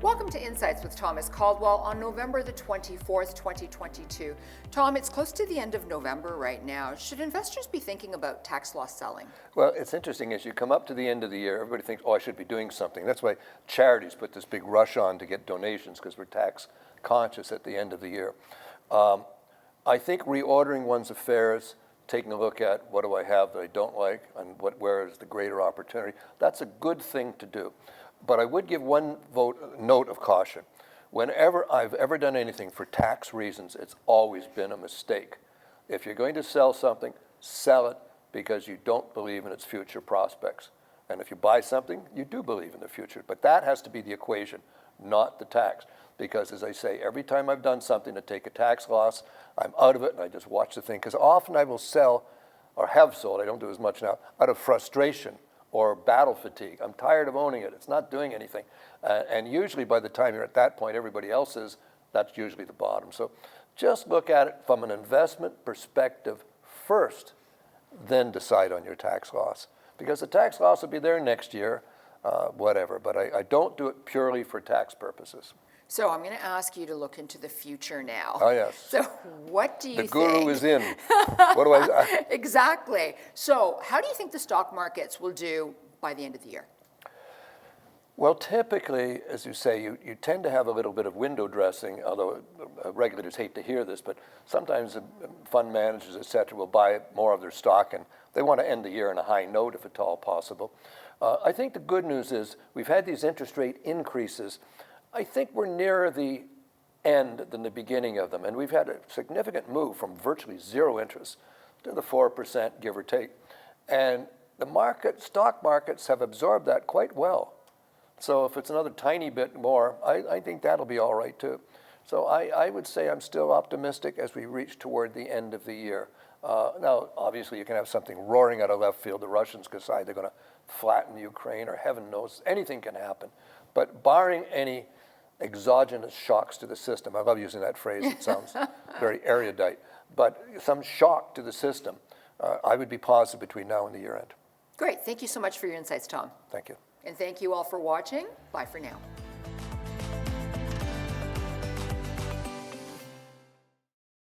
Welcome to Insights with Thomas Caldwell on November the 24th, 2022. Tom, it's close to the end of November right now. Should investors be thinking about tax loss selling? Well, it's interesting, as you come up to the end of the year, everybody thinks, oh, I should be doing something. That's why charities put this big rush on to get donations, because we're tax conscious at the end of the year. I think reordering one's affairs, taking a look at what do I have that I don't like and where is the greater opportunity, that's a good thing to do. But I would give one note of caution. Whenever I've ever done anything for tax reasons, it's always been a mistake. If you're going to sell something, sell it because you don't believe in its future prospects. And if you buy something, you do believe in the future. But that has to be the equation, not the tax. Because as I say, every time I've done something to take a tax loss, I'm out of it and I just watch the thing. Because often I will sell, or have sold, I don't do as much now, out of frustration or battle fatigue. I'm tired of owning it. It's not doing anything. And usually by the time you're at that point, everybody else is, that's usually the bottom. So just look at it from an investment perspective first, then decide on your tax loss. Because the tax loss will be there next year, whatever. But I don't do it purely for tax purposes. So I'm going to ask you to look into the future now. Oh, yes. So what do you think? The guru is in. What do I... Exactly. So how do you think the stock markets will do by the end of the year? Well, typically, as you say, you tend to have a little bit of window dressing, although regulators hate to hear this, but sometimes fund managers, et cetera, will buy more of their stock, and they want to end the year on a high note, if at all possible. I think the good news is we've had these interest rate increases. I think we're nearer the end than the beginning of them, and we've had a significant move from virtually zero interest to the 4%, give or take. And the stock markets have absorbed that quite well. So if it's another tiny bit more, I think that'll be all right too. So I would say I'm still optimistic as we reach toward the end of the year. Now, obviously, you can have something roaring out of left field. The Russians decide they're going to flatten Ukraine, or heaven knows, anything can happen. But barring any exogenous shocks to the system, I love using that phrase, it sounds very erudite, but some shock to the system, I would be positive between now and the year end. Great. Thank you so much for your insights, Tom. Thank you. And thank you all for watching. Bye for now.